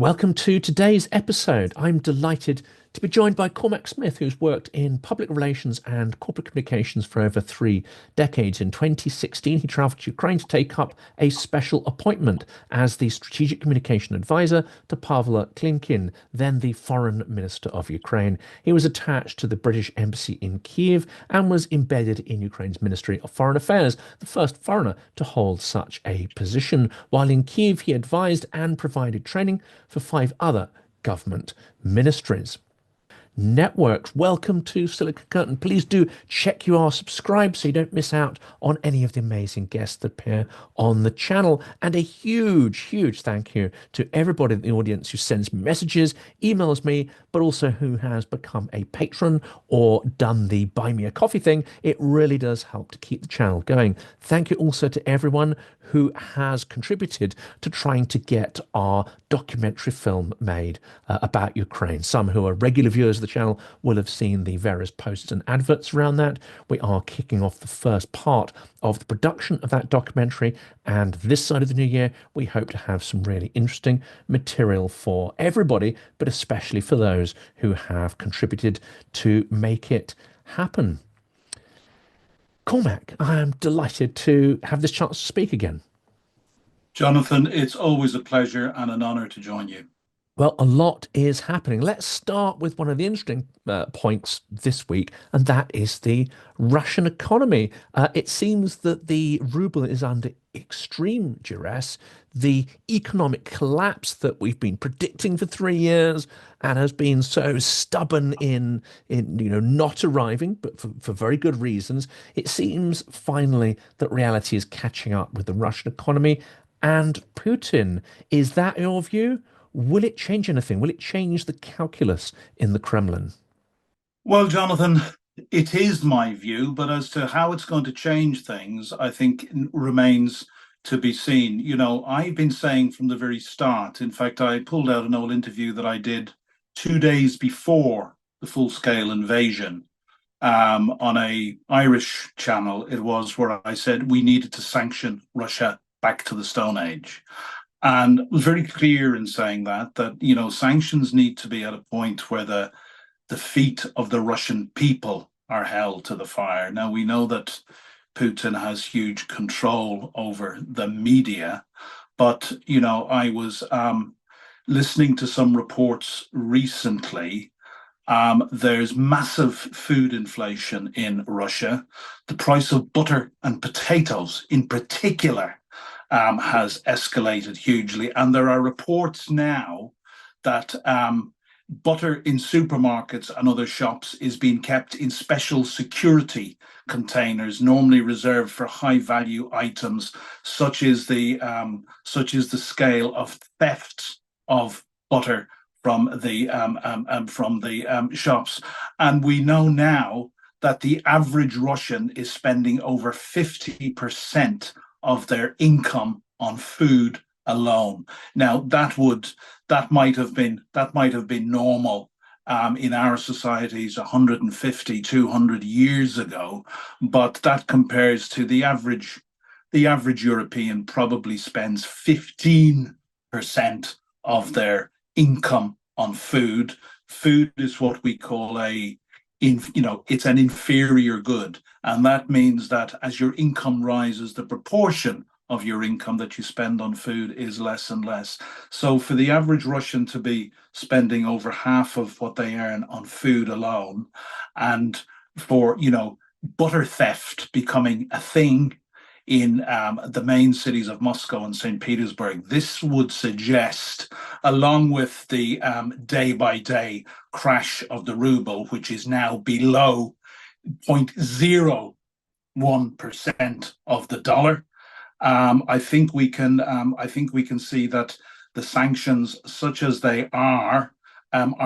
Welcome to today's episode. I'm delighted to be joined by Cormac Smith, who's worked in public relations and corporate communications for over 3 decades. In 2016, he travelled to Ukraine to take up a special appointment as the strategic communication advisor to Pavlo Klimkin, then the foreign minister of Ukraine. He was attached to the British embassy in Kyiv and was embedded in Ukraine's Ministry of Foreign Affairs, the first foreigner to hold such a position. While in Kyiv, he advised and provided training for 5 other government ministries. Networks, welcome to Silicon Curtain. Please do check you are subscribed so you don't miss out on any of the amazing guests that appear on the channel. And a huge thank you to everybody in the audience who sends messages, emails me, but also who has become a patron or done the buy me a coffee thing. It really does help to keep the channel going. Thank you also to everyone who has contributed to trying to get our documentary film made about Ukraine. Some who are regular viewers of the channel will have seen the various posts and adverts around that. We are kicking off the first part of the production of that documentary, and this side of the new year we hope to have some really interesting material for everybody, but especially for those who have contributed to make it happen. Cormac, I am delighted to have this chance to speak again. Jonathan, it's always a pleasure and an honor to join you. Well, a lot is happening. Let's start with one of the interesting points this week, and that is the Russian economy. It seems that the ruble is under extreme duress. The economic collapse that we've been predicting for 3 years and has been so stubborn in not arriving, but for very good reasons. It seems finally that reality is catching up with the Russian economy and Putin. Is that your view? Will it change anything? Will it change the calculus in the Kremlin? Well, Jonathan, it is my view, but as to how it's going to change things, I think remains to be seen. I've been saying from the very start, in fact, I pulled out an old interview that I did 2 days before the full-scale invasion on a Irish channel. It was where I said we needed to sanction Russia back to the Stone Age. And was very clear in saying that sanctions need to be at a point where the feet of the Russian people are held to the fire. Now, we know that Putin has huge control over the media, but, I was listening to some reports recently. There's massive food inflation in Russia. The price of butter and potatoes in particular has escalated hugely. And there are reports now that butter in supermarkets and other shops is being kept in special security containers, normally reserved for high value items, such as the scale of theft of butter from the shops. And we know now that the average Russian is spending over 50% of their income on food alone. Now, that might have been normal in our societies 150, 200 years ago, but that compares to the average European probably spends 15% of their income on food. Food is what we call it's an inferior good. And that means that as your income rises, the proportion of your income that you spend on food is less and less. So for the average Russian to be spending over half of what they earn on food alone, and for, butter theft becoming a thing in the main cities of Moscow and St. Petersburg, this would suggest, along with the day-by-day crash of the ruble, which is now below 0.01% of the dollar, I think we can see that the sanctions, such as they are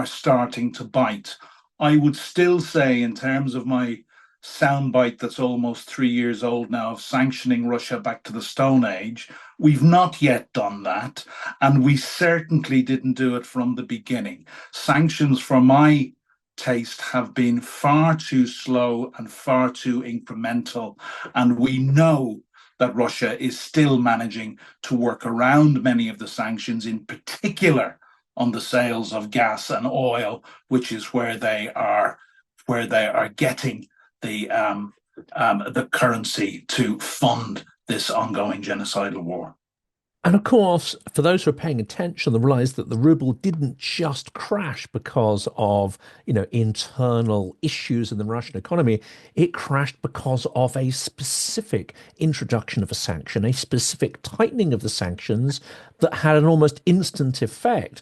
starting to bite. I would still say, in terms of my soundbite that's almost 3 years old now of sanctioning Russia back to the Stone Age, we've not yet done that, and we certainly didn't do it from the beginning. Sanctions, for my taste, have been far too slow and far too incremental, and we know that Russia is still managing to work around many of the sanctions, in particular on the sales of gas and oil, which is where they are getting the currency to fund this ongoing genocidal war. And of course, for those who are paying attention, they realize that the ruble didn't just crash because of, internal issues in the Russian economy. It crashed because of a specific introduction of a sanction, a specific tightening of the sanctions that had an almost instant effect.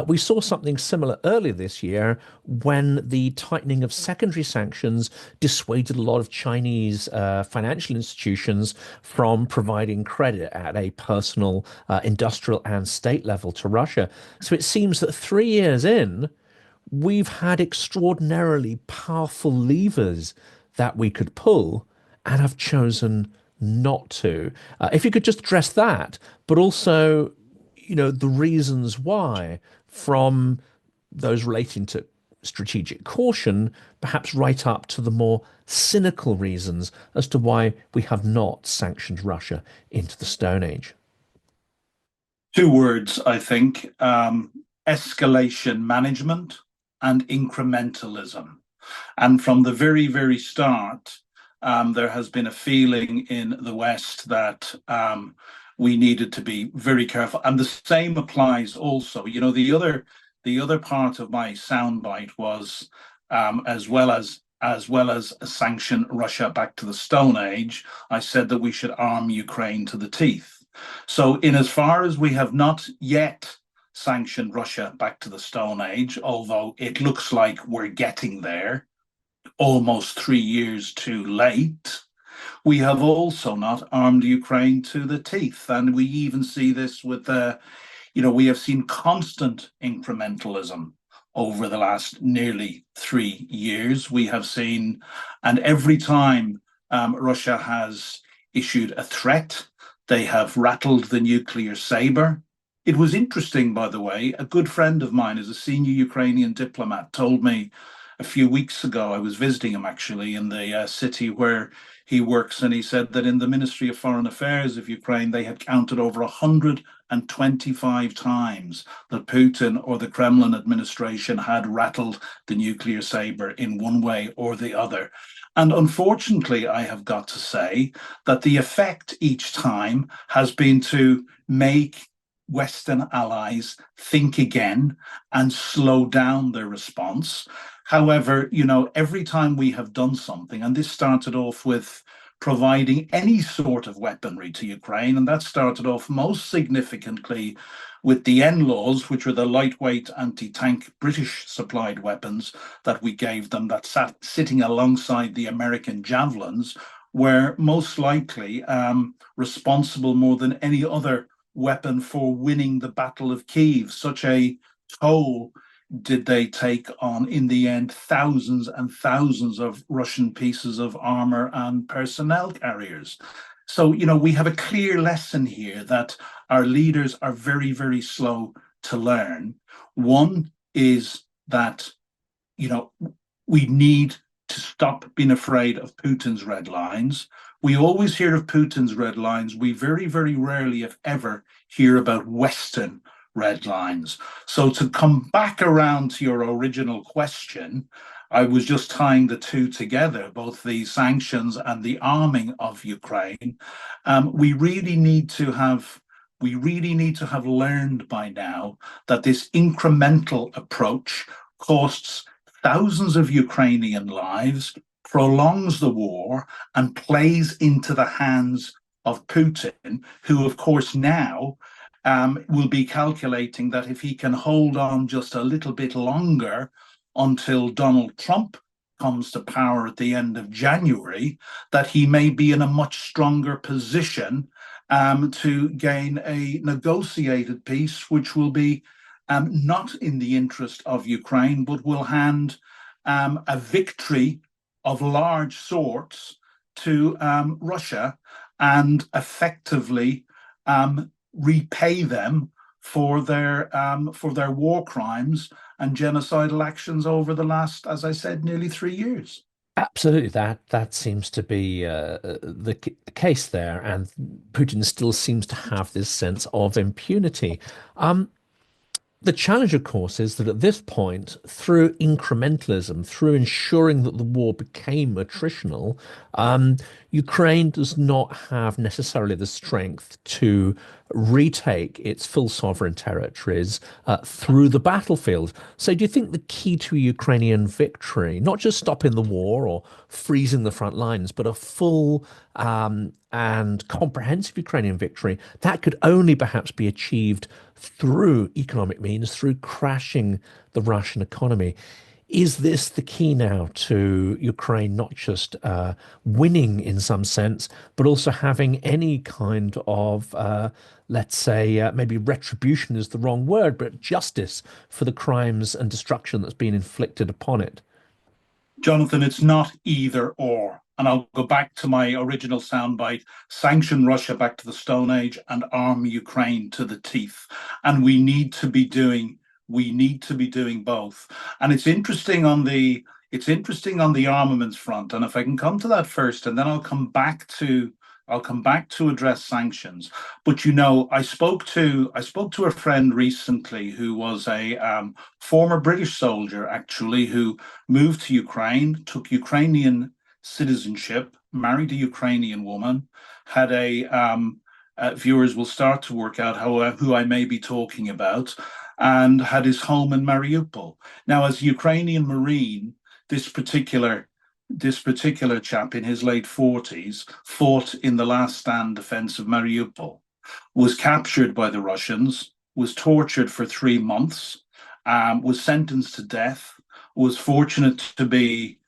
We saw something similar earlier this year when the tightening of secondary sanctions dissuaded a lot of Chinese financial institutions from providing credit at a personal, industrial, and state level to Russia. So it seems that 3 years in, we've had extraordinarily powerful levers that we could pull and have chosen not to. If you could just address that, but also, the reasons why, from those relating to strategic caution, perhaps right up to the more cynical reasons as to why we have not sanctioned Russia into the Stone Age. Two words, I think: escalation management and incrementalism. And from the very, very start, there has been a feeling in the West that we needed to be very careful. And the same applies also. The other part of my soundbite was, as well as sanction Russia back to the Stone Age, I said that we should arm Ukraine to the teeth. So, in as far as we have not yet sanctioned Russia back to the Stone Age, although it looks like we're getting there, almost 3 years too late, we have also not armed Ukraine to the teeth. And we even see this with we have seen constant incrementalism over the last nearly 3 years. We have seen, and every time Russia has issued a threat, they have rattled the nuclear saber. It was interesting, by the way. A good friend of mine is a senior Ukrainian diplomat, told me a few weeks ago. I was visiting him actually in the city where he works, and he said that in the Ministry of Foreign Affairs of Ukraine, they had counted over 125 times that Putin or the Kremlin administration had rattled the nuclear saber in one way or the other. And unfortunately, I have got to say that the effect each time has been to make Western allies think again and slow down their response. However, every time we have done something, and this started off with providing any sort of weaponry to Ukraine, and that started off most significantly with the NLAWs, which were the lightweight anti-tank British supplied weapons that we gave them, that sat sitting alongside the American javelins, were most likely responsible more than any other weapon for winning the Battle of Kyiv. Such a toll did they take on, in the end, thousands and thousands of Russian pieces of armor and personnel carriers. So, we have a clear lesson here that our leaders are very, very slow to learn. One is that, we need to stop being afraid of Putin's red lines. We always hear of Putin's red lines. We very, very rarely, if ever, hear about Western red lines. So, to come back around to your original question, I was just tying the two together, both the sanctions and the arming of Ukraine. We really need to have learned by now that this incremental approach costs thousands of Ukrainian lives, prolongs the war, and plays into the hands of Putin, who, of course, now will be calculating that if he can hold on just a little bit longer until Donald Trump comes to power at the end of January, that he may be in a much stronger position to gain a negotiated peace, which will be not in the interest of Ukraine, but will hand a victory of large sorts to Russia, and effectively repay them for their war crimes and genocidal actions over the last, as I said, nearly 3 years. Absolutely, that seems to be the case there, and Putin still seems to have this sense of impunity. The challenge, of course, is that at this point, through incrementalism, through ensuring that the war became attritional, Ukraine does not have necessarily the strength to retake its full sovereign territories through the battlefield. So, do you think the key to a Ukrainian victory, not just stopping the war or freezing the front lines, but a full and comprehensive Ukrainian victory, that could only perhaps be achieved through economic means, through crashing the Russian economy? Is this the key now to Ukraine not just winning in some sense, but also having any kind of, let's say, maybe retribution is the wrong word, but justice for the crimes and destruction that's been inflicted upon it? Jonathan, it's not either or. And I'll go back to my original soundbite: sanction Russia back to the Stone Age and arm Ukraine to the teeth. And we need to be doing both. And it's interesting on the armaments front. And if I can come to that first, and then I'll come back to address sanctions. But I spoke to a friend recently who was a former British soldier, actually, who moved to Ukraine, took Ukrainian citizenship, married a Ukrainian woman, had viewers will start to work out who I may be talking about, and had his home in Mariupol. Now, as a Ukrainian Marine, this particular this particular chap in his late 40s fought in the last stand defense of Mariupol, was captured by the Russians, was tortured for 3 months, was sentenced to death, was fortunate to be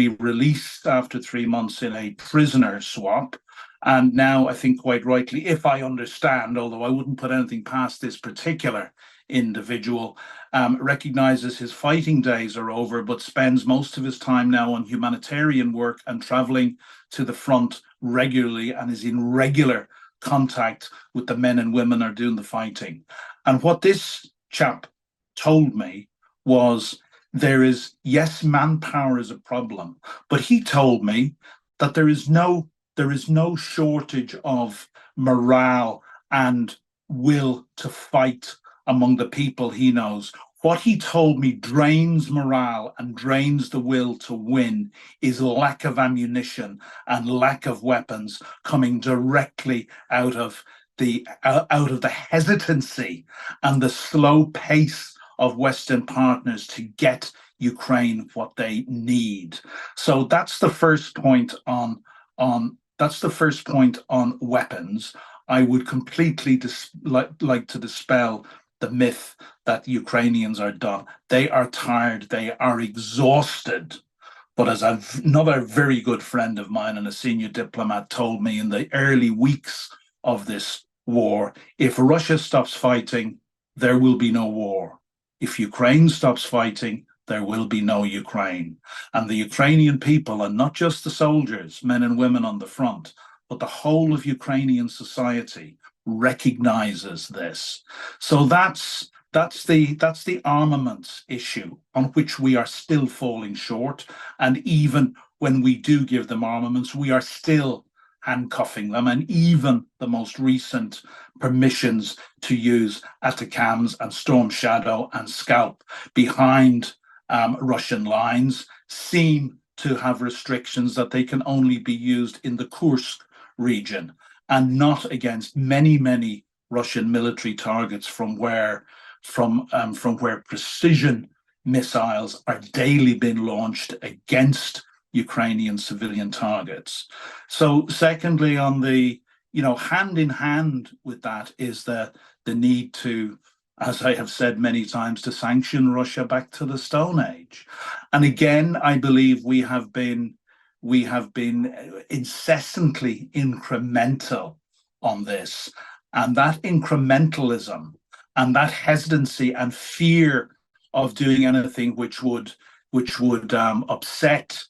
released after 3 months in a prisoner swap. And now, I think quite rightly, if I understand, although I wouldn't put anything past this particular individual, recognizes his fighting days are over, but spends most of his time now on humanitarian work and traveling to the front regularly, and is in regular contact with the men and women who are doing the fighting. And what this chap told me was, yes, manpower is a problem, but he told me that there is no shortage of morale and will to fight among the people he knows. What he told me drains morale and drains the will to win is lack of ammunition and lack of weapons, coming directly out of the hesitancy and the slow pace of Western partners to get Ukraine what they need. So that's the first point on weapons. I would completely like to dispel the myth that Ukrainians are done. They are tired, they are exhausted. But as another very good friend of mine and a senior diplomat told me in the early weeks of this war, if Russia stops fighting, there will be no war. If Ukraine stops fighting, there will be no Ukraine. And the Ukrainian people, and not just the soldiers, men and women on the front, but the whole of Ukrainian society recognizes this. So that's the armaments issue on which we are still falling short. And even when we do give them armaments, we are still handcuffing them. And even the most recent permissions to use ATACMS and Storm Shadow and Scalp behind Russian lines seem to have restrictions that they can only be used in the Kursk region and not against many Russian military targets from where precision missiles are daily being launched against Ukrainian civilian targets. So secondly, on the, hand in hand with that is the need to, as I have said many times, to sanction Russia back to the Stone Age. And again, I believe we have been incessantly incremental on this. And that incrementalism and that hesitancy and fear of doing anything which would upset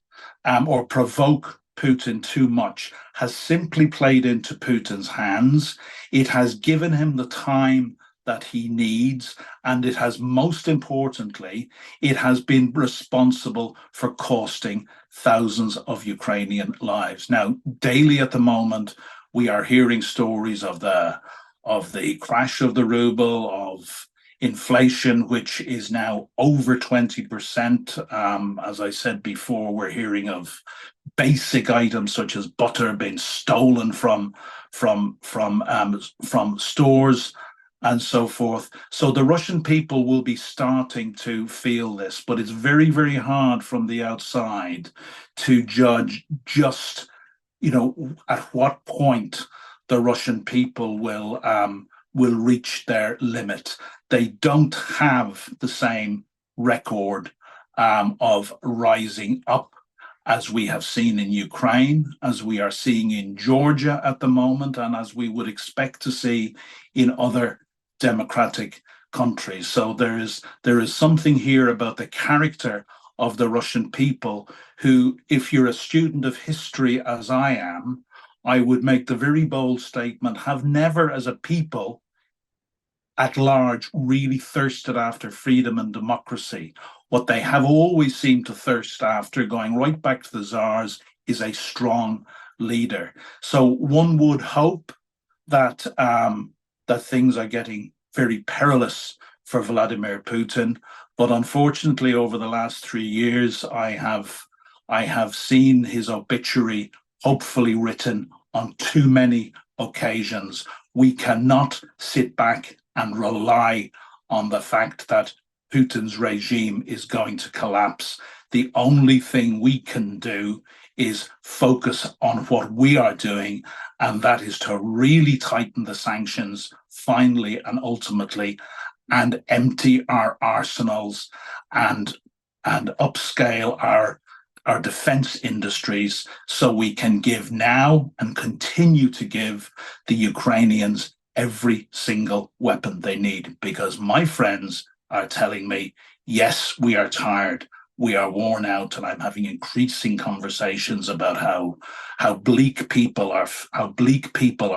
or provoke Putin too much has simply played into Putin's hands. It has given him the time that he needs, and it has, most importantly, it has been responsible for costing thousands of Ukrainian lives. Now, daily at the moment, we are hearing stories of the crash of the ruble, of inflation, which is now over 20%. As I said before, we're hearing of basic items such as butter being stolen from stores and so forth. So the Russian people will be starting to feel this, but it's very, very hard from the outside to judge just, at what point the Russian people will reach their limit. They don't have the same record of rising up as we have seen in Ukraine, as we are seeing in Georgia at the moment, and as we would expect to see in other democratic countries. So there is something here about the character of the Russian people who, if you're a student of history as I am, I would make the very bold statement, have never as a people at large really thirsted after freedom and democracy. What they have always seemed to thirst after, going right back to the Tsars, is a strong leader. So one would hope that that things are getting very perilous for Vladimir Putin, but unfortunately, over the last 3 years, I have seen his obituary hopefully written on too many occasions. We cannot sit back and rely on the fact that Putin's regime is going to collapse. The only thing we can do is focus on what we are doing, and that is to really tighten the sanctions finally and ultimately, and empty our arsenals and upscale our defense industries so we can give now and continue to give the Ukrainians every single weapon they need. Because my friends are telling me, yes, we are tired, we are worn out, and I'm having increasing conversations about how bleak people are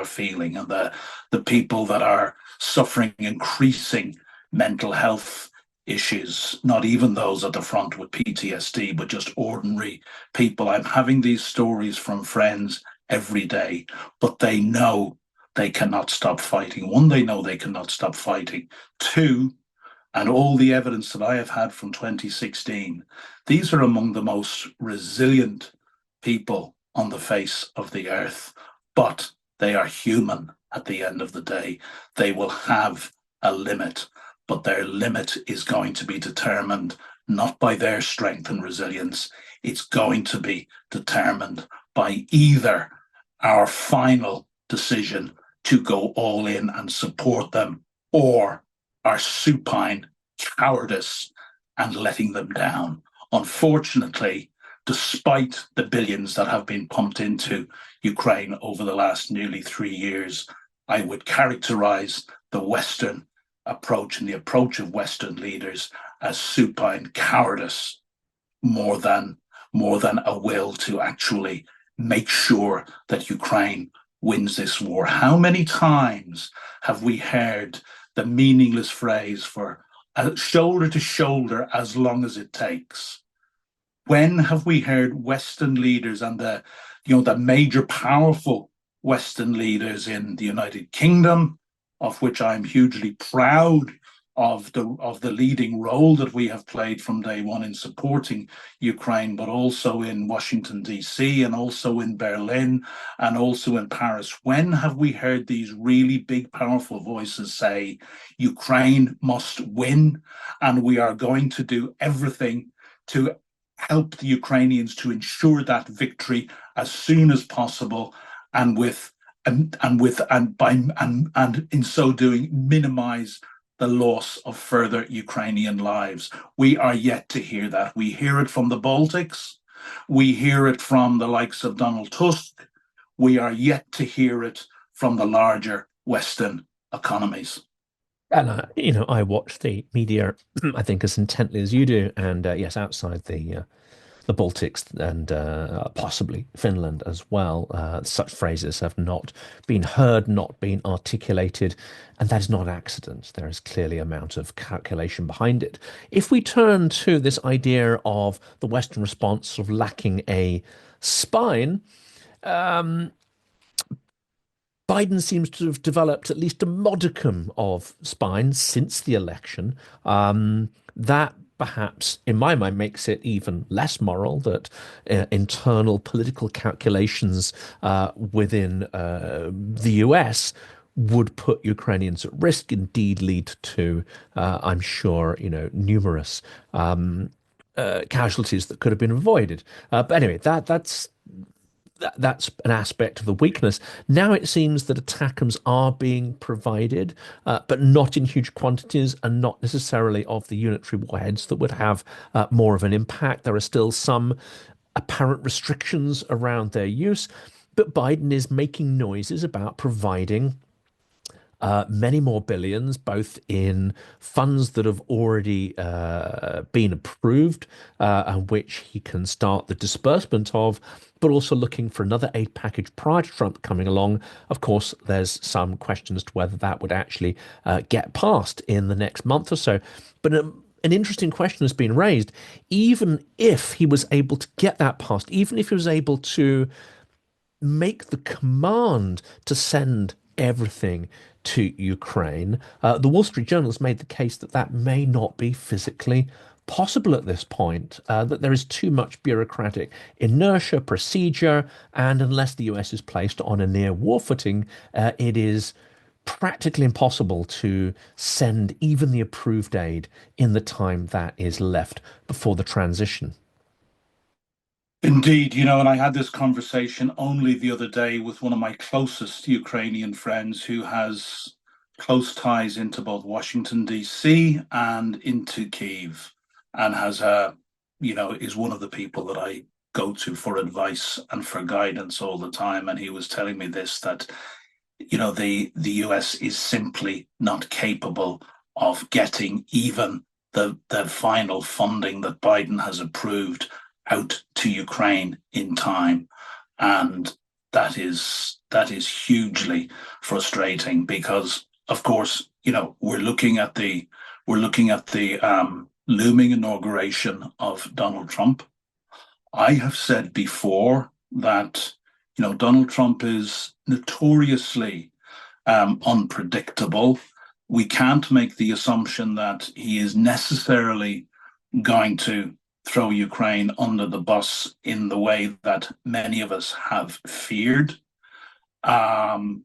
feeling, and the people that are suffering increasing mental health issues, not even those at the front with PTSD, but just ordinary people. I'm having these stories from friends every day, but they know they cannot stop fighting. One, they know they cannot stop fighting. Two, and all the evidence that I have had from 2016, these are among the most resilient people on the face of the earth, but they are human at the end of the day. They will have a limit, but their limit is going to be determined not by their strength and resilience. It's going to be determined by either our final decision to go all in and support them, or our supine cowardice and letting them down. Unfortunately, despite the billions that have been pumped into Ukraine over the last nearly 3 years, I would characterize the Western approach and the approach of Western leaders as supine cowardice more than a will to actually make sure that Ukraine wins this war. How many times have we heard the meaningless phrase for shoulder to shoulder as long as it takes? When have we heard Western leaders and the major powerful Western leaders in the United Kingdom, of which I'm hugely proud of the leading role that we have played from day one in supporting Ukraine, but also in Washington, D.C., and also in Berlin, and also in Paris? When have we heard these really big, powerful voices say, Ukraine must win, and we are going to do everything to help the Ukrainians to ensure that victory as soon as possible, and in so doing minimize the loss of further Ukrainian lives? We are yet to hear that. We hear it from the Baltics. We hear it from the likes of Donald Tusk. We are yet to hear it from the larger Western economies. And I watch the media, I think, as intently as you do, and yes, outside the Baltics and possibly Finland as well, such phrases have not been heard, not been articulated, and that is not an accident. There is clearly an amount of calculation behind it. If we turn to this idea of the Western response sort of lacking a spine, Biden seems to have developed at least a modicum of spine since the election. That perhaps, in my mind, makes it even less moral that internal political calculations within the US would put Ukrainians at risk, indeed lead to, I'm sure, numerous casualties that could have been avoided. But anyway, that's an aspect of the weakness. Now it seems that ATACMS are being provided, but not in huge quantities and not necessarily of the unitary warheads that would have more of an impact. There are still some apparent restrictions around their use, but Biden is making noises about providing many more billions, both in funds that have already been approved and which he can start the disbursement of, but also looking for another aid package prior to Trump coming along. Of course, there's some question as to whether that would actually get passed in the next month or so. But an interesting question has been raised. Even if he was able to get that passed, even if he was able to make the command to send everything to Ukraine, the Wall Street Journal has made the case that that may not be physically possible at this point, that there is too much bureaucratic inertia, procedure, and unless the US is placed on a near war footing, it is practically impossible to send even the approved aid in the time that is left before the transition. Indeed, and I had this conversation only the other day with one of my closest Ukrainian friends who has close ties into both Washington, D.C. and into Kyiv, and is one of the people that I go to for advice and for guidance all the time. And he was telling me this, that, the US is simply not capable of getting even the final funding that Biden has approved out to Ukraine in time, and that is hugely frustrating because, of course, we're looking at the looming inauguration of Donald Trump. I have said before that Donald Trump is notoriously unpredictable. We can't make the assumption that he is necessarily going to throw Ukraine under the bus in the way that many of us have feared. And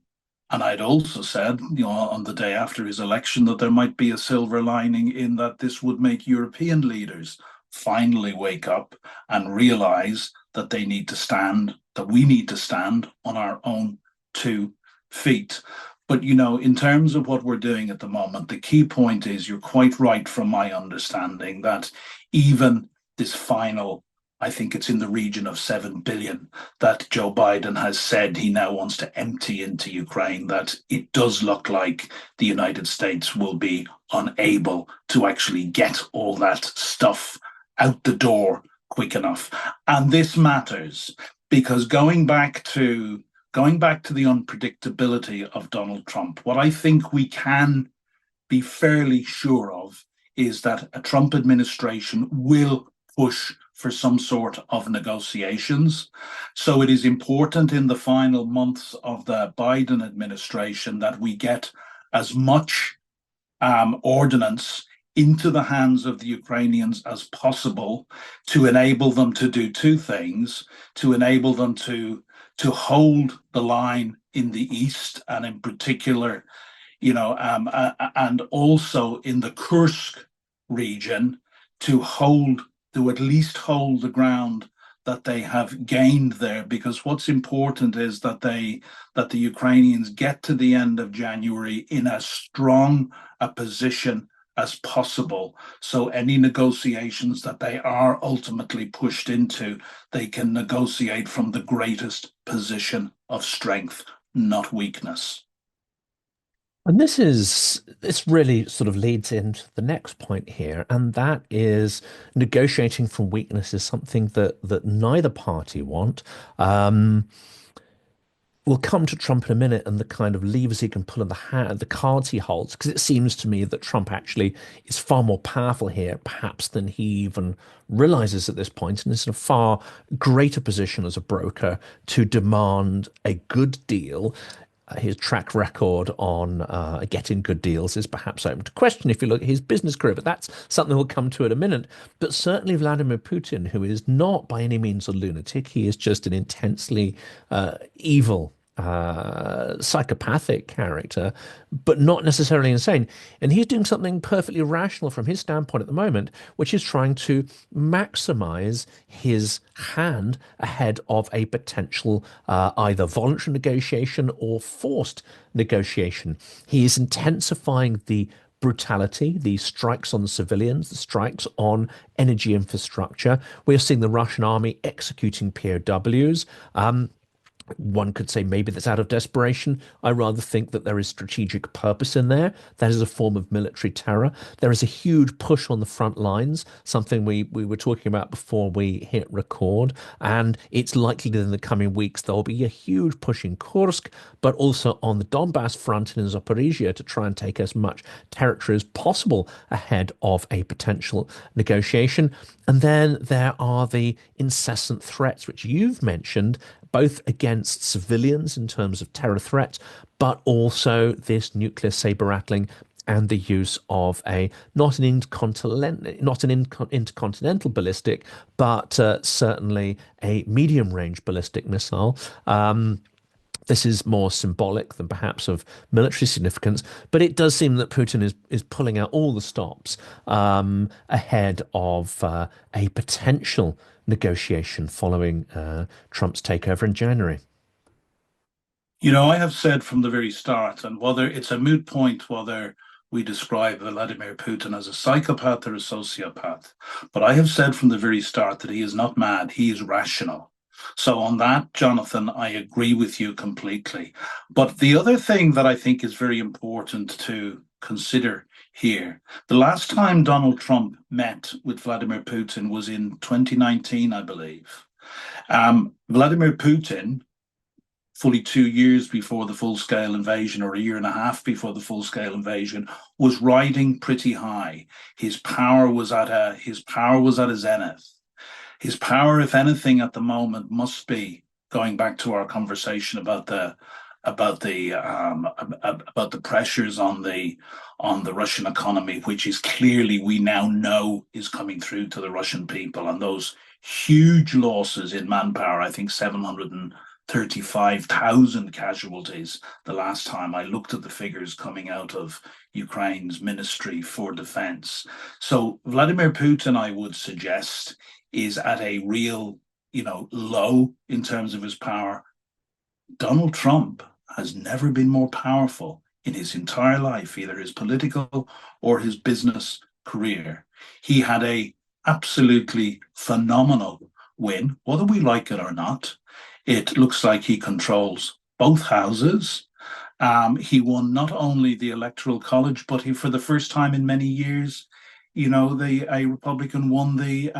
I'd also said, on the day after his election, that there might be a silver lining in that this would make European leaders finally wake up and realize that they need to stand, that we need to stand on our own 2 feet. But, in terms of what we're doing at the moment, the key point is you're quite right from my understanding that even this final, I think it's in the region of 7 billion that Joe Biden has said he now wants to empty into Ukraine, that it does look like the United States will be unable to actually get all that stuff out the door quick enough. And this matters because going back to the unpredictability of Donald Trump, what I think we can be fairly sure of is that a Trump administration will push for some sort of negotiations. So it is important in the final months of the Biden administration that we get as much ordnance into the hands of the Ukrainians as possible to enable them to do 2 things, to enable them to hold the line in the east, and in particular, and also in the Kursk region, to at least hold the ground that they have gained there. Because what's important is that the Ukrainians get to the end of January in as strong a position as possible. So any negotiations that they are ultimately pushed into, they can negotiate from the greatest position of strength, not weakness. And this really sort of leads into the next point here, and that is negotiating from weakness is something that neither party want. We'll come to Trump in a minute and the kind of levers he can pull in the cards he holds, because it seems to me that Trump actually is far more powerful here, perhaps, than he even realizes at this point, and is in a far greater position as a broker to demand a good deal. his track record on getting good deals is perhaps open to question if you look at his business career, but that's something we'll come to in a minute. But certainly Vladimir Putin, who is not by any means a lunatic, he is just an intensely evil psychopathic character, but not necessarily insane. And he's doing something perfectly rational from his standpoint at the moment, which is trying to maximize his hand ahead of a potential either voluntary negotiation or forced negotiation. He is intensifying the brutality, the strikes on civilians, the strikes on energy infrastructure. We're seeing the Russian army executing POWs. One could say maybe that's out of desperation. I rather think that there is strategic purpose in there. That is a form of military terror. There is a huge push on the front lines, something we were talking about before we hit record. And it's likely that in the coming weeks there will be a huge push in Kursk, but also on the Donbass front and in Zaporizhia to try and take as much territory as possible ahead of a potential negotiation. And then there are the incessant threats, which you've mentioned, both against civilians in terms of terror threats, but also this nuclear saber rattling and the use of not an intercontinental ballistic, but certainly a medium range ballistic missile. This is more symbolic than perhaps of military significance, but it does seem that Putin is pulling out all the stops ahead of a potential negotiation following Trump's takeover in January. I have said from the very start, and whether it's a moot point whether we describe Vladimir Putin as a psychopath or a sociopath, but I have said from the very start that he is not mad, he is rational. So on that, Jonathan, I agree with you completely. But the other thing that I think is very important to consider here, the last time Donald Trump met with Vladimir Putin was in 2019, I believe. Vladimir Putin, fully 2 years before the full-scale invasion, or a year and a half before the full-scale invasion, was riding pretty high. His power was at a zenith. His power, if anything, at the moment must be, going back to our conversation about the pressures on the Russian economy, which is clearly, we now know, is coming through to the Russian people, and those huge losses in manpower. I think 735,000 casualties the last time I looked at the figures coming out of Ukraine's Ministry for Defense. So Vladimir Putin, I would suggest, is at a real, low in terms of his power. Donald Trump has never been more powerful in his entire life, either his political or his business career. He had a absolutely phenomenal win, whether we like it or not. It looks like he controls both houses. He won not only the Electoral College, but he, for the first time in many years, a Republican won the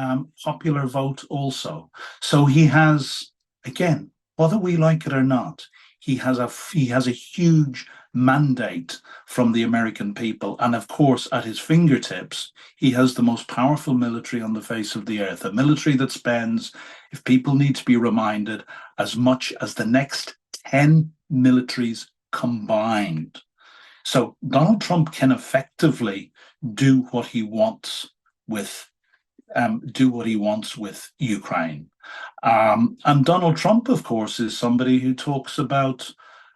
popular vote also. So he has, again, whether we like it or not, he has a huge mandate from the American people. And of course, at his fingertips, he has the most powerful military on the face of the earth, a military that spends, if people need to be reminded, as much as the next 10 militaries combined. So Donald Trump can effectively do what he wants with Ukraine. And Donald Trump, of course, is somebody who talks about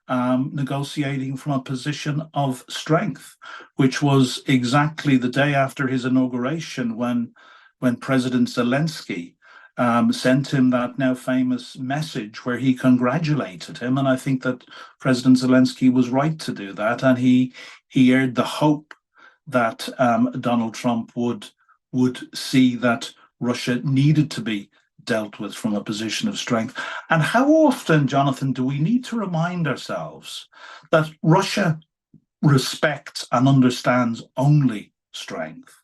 negotiating from a position of strength, which was exactly the day after his inauguration when President Zelensky sent him that now famous message where he congratulated him. And I think that President Zelensky was right to do that. And he aired the hope that Donald Trump would see that Russia needed to be dealt with from a position of strength. And how often, Jonathan, do we need to remind ourselves that Russia respects and understands only strength?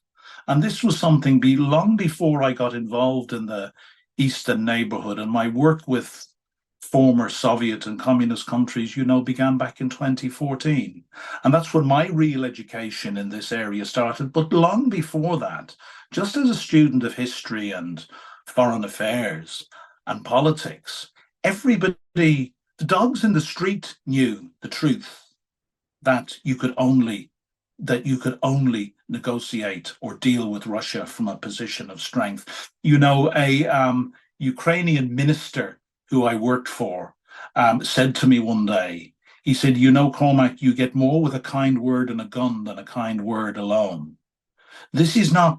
And this was something long before I got involved in the Eastern neighborhood, and my work with former Soviet and communist countries, began back in 2014. And that's when my real education in this area started. But long before that, just as a student of history and foreign affairs and politics, everybody The dogs in the street knew the truth that you could only negotiate or deal with Russia from a position of strength. You know, a Ukrainian minister who I worked for said to me one day, he said, "You know, Cormac, you get more with a kind word and a gun than a kind word alone." This is no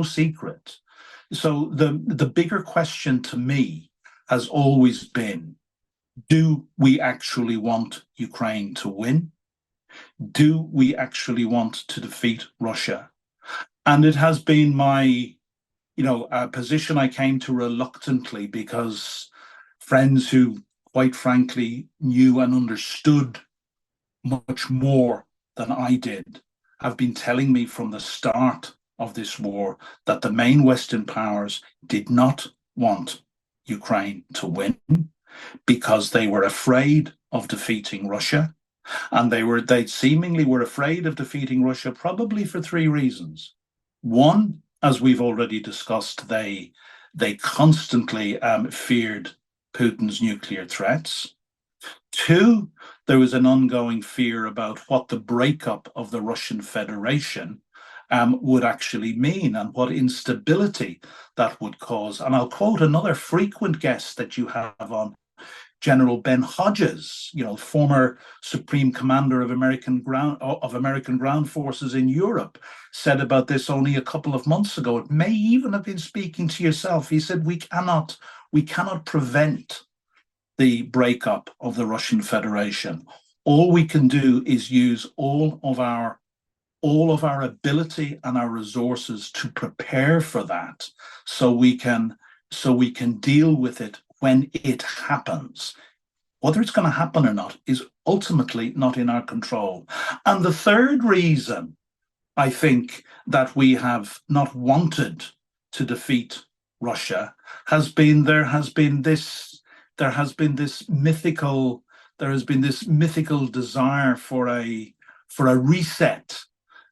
secret. So the bigger question to me has always been, do we actually want Ukraine to win? Do we actually want to defeat Russia? And it has been my, position I came to reluctantly, because friends who, quite frankly, knew and understood much more than I did have been telling me from the start of this war that the main Western powers did not want Ukraine to win because they were afraid of defeating Russia. And they seemingly were afraid of defeating Russia, probably for three reasons. One, as we've already discussed, they constantly feared Putin's nuclear threats. Two, there was an ongoing fear about what the breakup of the Russian Federation would actually mean and what instability that would cause. And I'll quote another frequent guest that you have on, General Ben Hodges, former Supreme Commander of American ground forces in Europe, said about this only a couple of months ago. It may even have been speaking to yourself. He said, we cannot prevent the breakup of the Russian Federation. All we can do is use all of our ability and our resources to prepare for that, so we can deal with it when it happens. Whether it's going to happen or not is ultimately not in our control. And the third reason I think that we have not wanted to defeat Russia has been there has been this mythical desire for a reset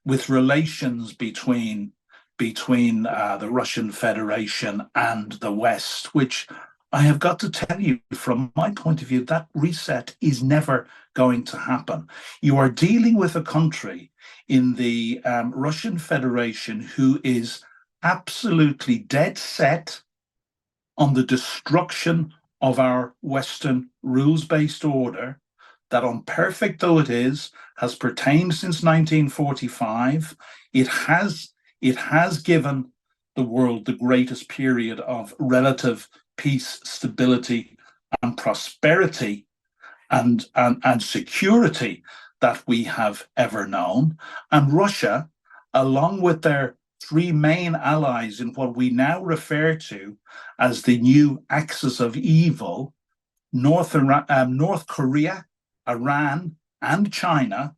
with relations between the Russian Federation and the West, which I have got to tell you, from my point of view, that reset is never going to happen. You are dealing with a country in the Russian Federation who is absolutely dead set on the destruction of our Western rules-based order that, imperfect though it is, has pertained since 1945. It has given the world the greatest period of relative peace, stability, and prosperity and security that we have ever known. And Russia, along with their three main allies in what we now refer to as the new axis of evil, North Korea, Iran, and China,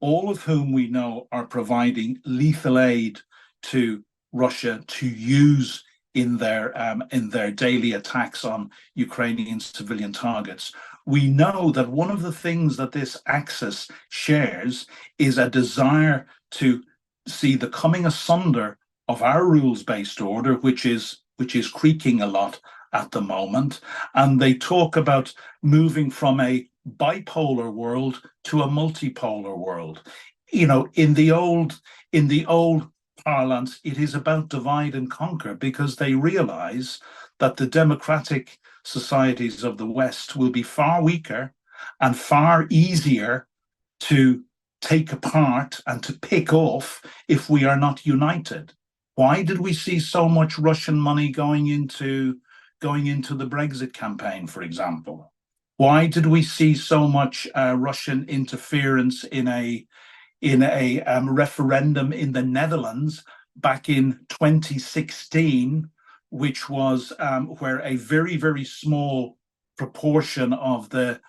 all of whom we know are providing lethal aid to Russia to use in their daily attacks on Ukrainian civilian targets. We know that one of the things that this axis shares is a desire to see the coming asunder of our rules-based order, which is creaking a lot at the moment. And they talk about moving from a bipolar world to a multipolar world. In the old parlance, it is about divide and conquer, because they realize that the democratic societies of the West will be far weaker and far easier to take apart and to pick off if we are not united. Why did we see so much Russian money going into the Brexit campaign, for example? Why did we see so much Russian interference in a referendum in the Netherlands back in 2016, which was where a very, very small proportion of the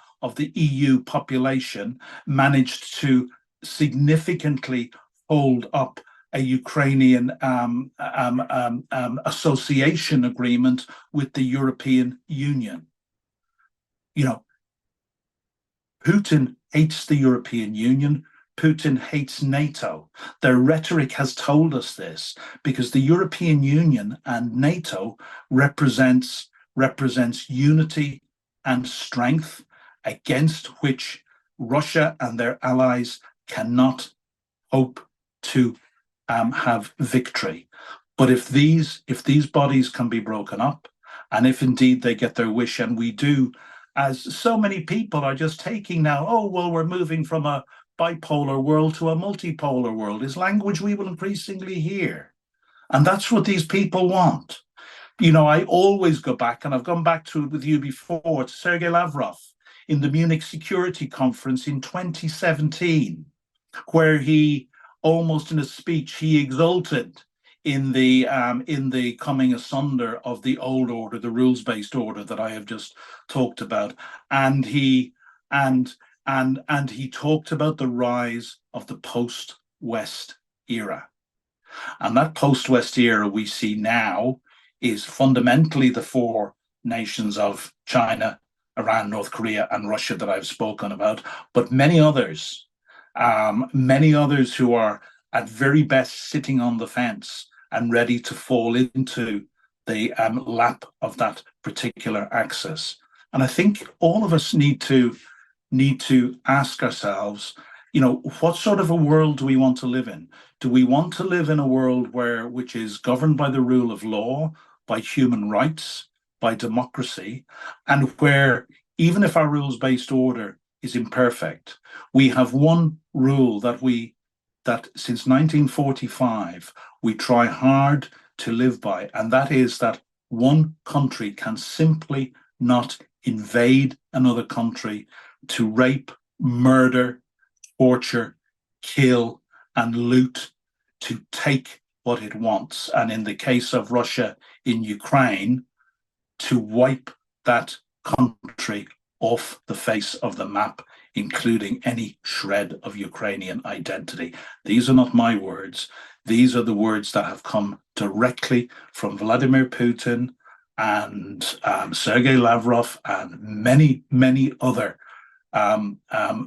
EU population managed to significantly hold up a Ukrainian association agreement with the European Union. Putin hates the European Union. Putin hates NATO. Their rhetoric has told us this, because the European Union and NATO represents unity and strength against which Russia and their allies cannot hope to have victory. But if these bodies can be broken up, and if indeed they get their wish, and we do, as so many people are just taking now, oh well, we're moving from a bipolar world to a multipolar world, is language we will increasingly hear. And that's what these people want. I always go back, and I've gone back to it with you before, to Sergei Lavrov in the Munich Security Conference in 2017, where he almost in a speech he exulted in the coming asunder of the old order, the rules-based order that I have just talked about, and he and and he talked about the rise of the post-West era. And that post-West era we see now is fundamentally the four nations of China, Iran, North Korea, and Russia that I've spoken about, but many others who are at very best sitting on the fence and ready to fall into the lap of that particular axis. And I think all of us need to ask ourselves, what sort of a world do we want to live in? Do we want to live in a world which is governed by the rule of law, by human rights, by democracy, and where even if our rules-based order is imperfect, we have one rule that since 1945 we try hard to live by, and that is that one country can simply not invade another country to rape, murder, torture, kill, and loot, to take what it wants. And in the case of Russia in Ukraine, to wipe that country off the face of the map, including any shred of Ukrainian identity. These are not my words. These are the words that have come directly from Vladimir Putin and Sergei Lavrov and many, many other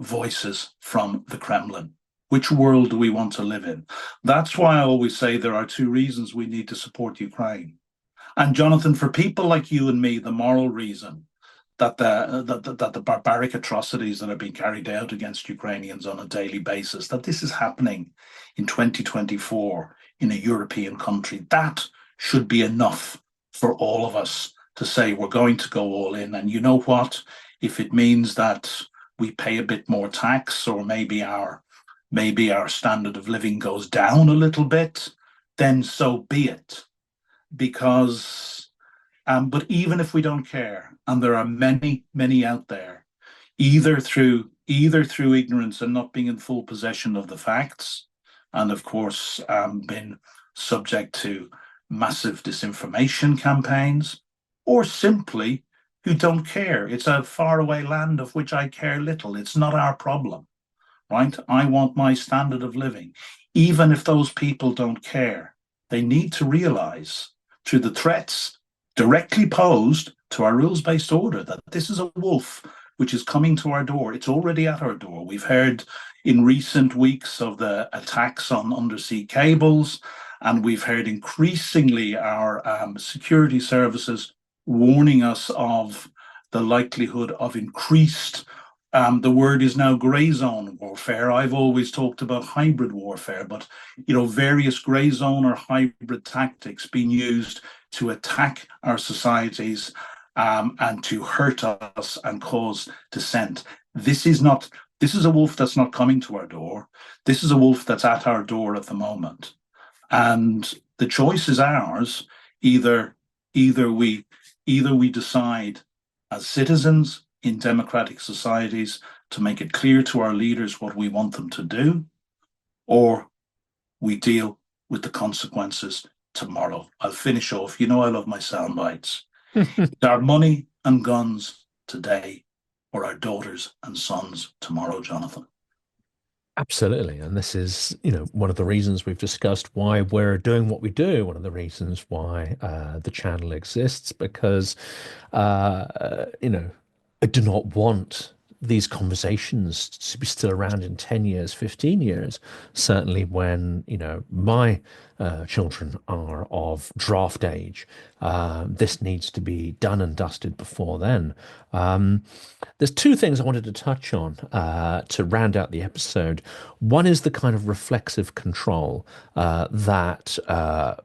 voices from the Kremlin. Which world do we want to live in? That's why I always say there are two reasons we need to support Ukraine. And Jonathan, for people like you and me, the moral reason that the barbaric atrocities that are being carried out against Ukrainians on a daily basis, that this is happening in 2024 in a European country, that should be enough for all of us to say we're going to go all in. And you know what? If it means that we pay a bit more tax, or maybe our standard of living goes down a little bit, then so be it. Because but even if we don't care, and there are many, many out there, either through ignorance and not being in full possession of the facts, and of course been subject to massive disinformation campaigns, or simply who don't care. It's a faraway land of which I care little. It's not our problem, right? I want my standard of living. Even if those people don't care, they need to realize through the threats directly posed to our rules-based order that this is a wolf which is coming to our door. It's already at our door. We've heard in recent weeks of the attacks on undersea cables, and we've heard increasingly our security services warning us of the likelihood of increased, the word is now grey zone warfare. I've always talked about hybrid warfare, but various grey zone or hybrid tactics being used to attack our societies and to hurt us and cause dissent. This is a wolf that's not coming to our door. This is a wolf that's at our door at the moment. And the choice is ours. Either we decide as citizens in democratic societies to make it clear to our leaders what we want them to do, or we deal with the consequences tomorrow. I'll finish off. I love my sound bites. It's our money and guns today, or our daughters and sons tomorrow, Jonathan. Absolutely. And this is, one of the reasons we've discussed why we're doing what we do, one of the reasons why the channel exists, because, I do not want these conversations to be still around in 10 years, 15 years, certainly when, my children are of draft age. This needs to be done and dusted before then. There's two things I wanted to touch on to round out the episode. One is the kind of reflexive control that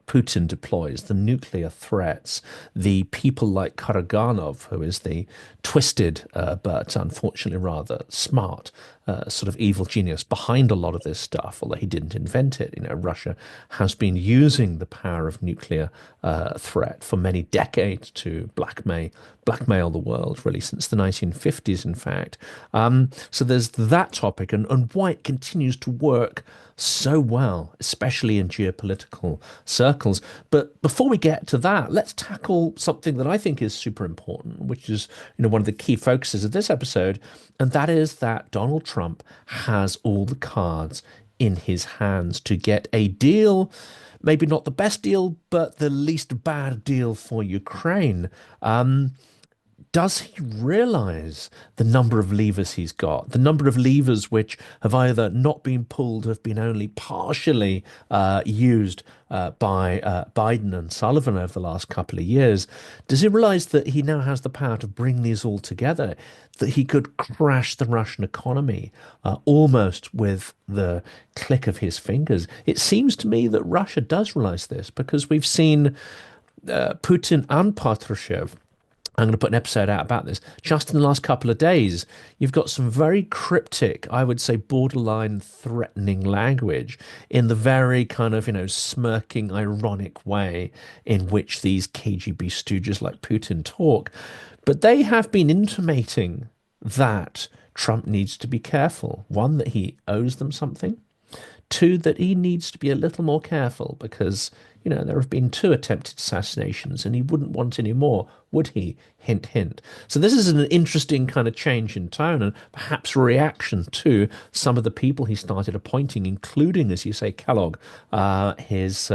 Putin deploys, the nuclear threats, the people like Karaganov, who is the twisted but unfortunately rather smart sort of evil genius behind a lot of this stuff, although he didn't invent it. You know, Russia has been using the power of nuclear threat for many decades to blackmail the world, really, since the 1950s, in fact. So there's that topic, and why it continues to work so well, especially in geopolitical circles. But before we get to that, let's tackle something that I think is super important, which is, one of the key focuses of this episode, and that is that Donald Trump has all the cards in his hands to get a deal, maybe not the best deal, but the least bad deal for Ukraine. Does he realize the number of levers he's got? The number of levers which have either not been pulled, have been only partially used by Biden and Sullivan over the last couple of years. Does he realize that he now has the power to bring these all together? That he could crash the Russian economy almost with the click of his fingers? It seems to me that Russia does realize this, because we've seen Putin and Patrushev. I'm going to put an episode out about this. Just in the last couple of days, you've got some very cryptic, I would say borderline threatening language in the very kind of, smirking, ironic way in which these KGB stooges like Putin talk. But they have been intimating that Trump needs to be careful. One, that he owes them something. Two, that he needs to be a little more careful because, there have been 2 attempted assassinations and he wouldn't want any more, would he? Hint, hint. So this is an interesting kind of change in tone and perhaps reaction to some of the people he started appointing, including, as you say, Kellogg, his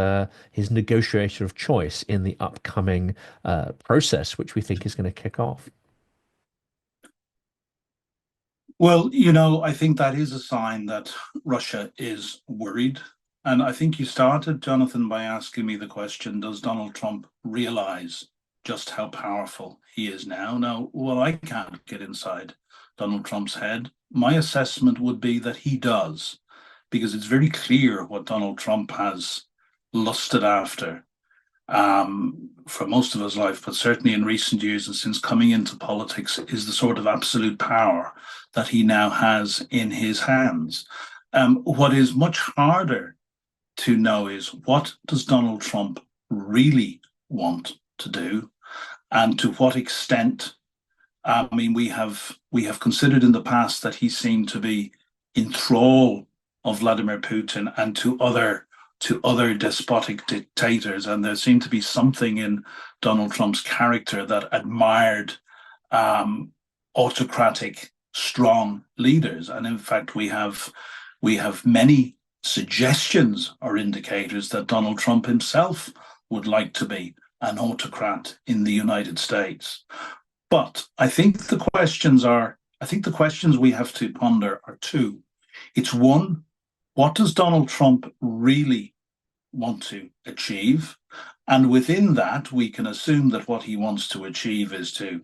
negotiator of choice in the upcoming process, which we think is going to kick off. Well, I think that is a sign that Russia is worried. And I think you started, Jonathan, by asking me the question, does Donald Trump realize just how powerful he is now? Now, well, I can't get inside Donald Trump's head. My assessment would be that he does, because it's very clear what Donald Trump has lusted after for most of his life, but certainly in recent years and since coming into politics, is the sort of absolute power that he now has in his hands. What is much harder to know is, what does Donald Trump really want to do, and to what extent? I mean, we have considered in the past that he seemed to be in thrall of Vladimir Putin and to other despotic dictators, and there seemed to be something in Donald Trump's character that admired autocratic, strong leaders. And in fact, we have many suggestions or indicators that Donald Trump himself would like to be an autocrat in the United States. But I think the questions we have to ponder are 2. It's one, what does Donald Trump really want to achieve? And within that, we can assume that what he wants to achieve is to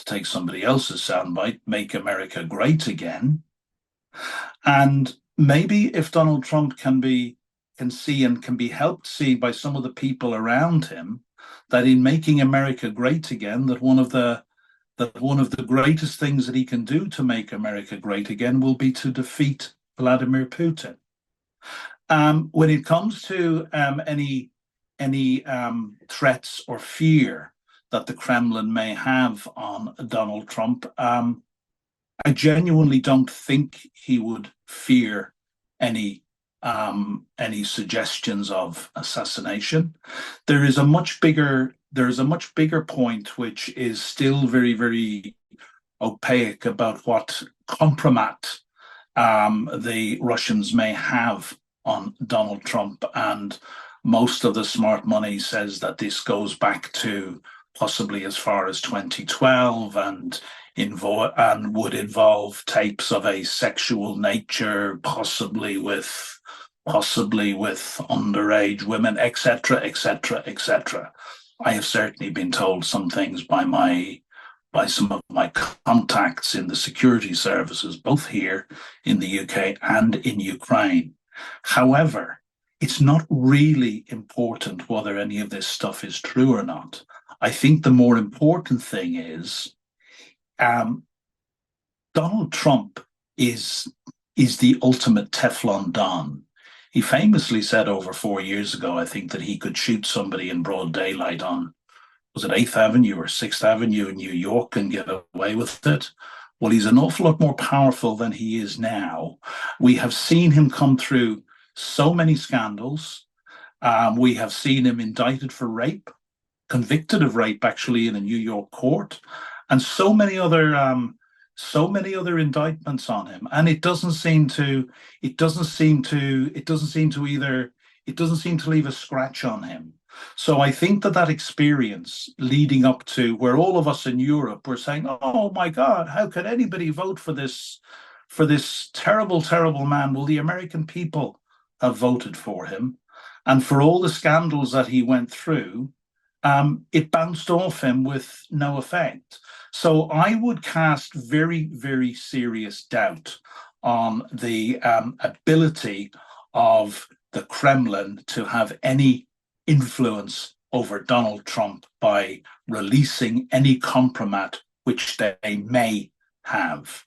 take somebody else's soundbite, make America great again. And maybe if Donald Trump can be helped see by some of the people around him, that in making America great again, that one of the greatest things that he can do to make America great again will be to defeat Vladimir Putin. When it comes to any threats or fear that the Kremlin may have on Donald Trump, I genuinely don't think he would fear any suggestions of assassination. There is a much bigger point which is still very, very opaque about what compromat the Russians may have on Donald Trump, and most of the smart money says that this goes back to possibly as far as 2012 and would involve tapes of a sexual nature, possibly with possibly with underage women, etc., etc., etc. I have certainly been told some things by some of my contacts in the security services, both here in the UK and in Ukraine. However, it's not really important whether any of this stuff is true or not. I think the more important thing is um, Donald Trump is is the ultimate Teflon Don. He famously said over 4 years ago, I think, that he could shoot somebody in broad daylight on, was it 8th Avenue or 6th Avenue in New York and get away with it. Well, he's an awful lot more powerful than he is now. We have seen him come through so many scandals. We have seen him indicted for rape, convicted of rape actually in a New York court, and so many other indictments on him. And it doesn't seem to either it doesn't seem to leave a scratch on him. So I think that that experience leading up to where all of us in Europe were saying, "Oh my God, how could anybody vote for this terrible, terrible man?" Well, the American people have voted for him, and for all the scandals that he went through, it bounced off him with no effect. So I would cast very, very serious doubt on the ability of the Kremlin to have any influence over Donald Trump by releasing any compromise which they may have.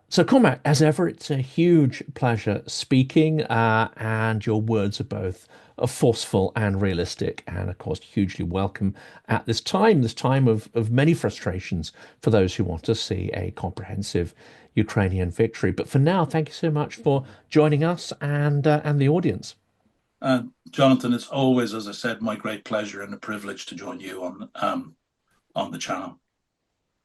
So, Cormac, as ever, it's a huge pleasure speaking, and your words are both forceful and realistic, and of course, hugely welcome at this time of many frustrations for those who want to see a comprehensive Ukrainian victory. But for now, thank you so much for joining us and the audience. Jonathan, it's always, as I said, my great pleasure and a privilege to join you on the channel.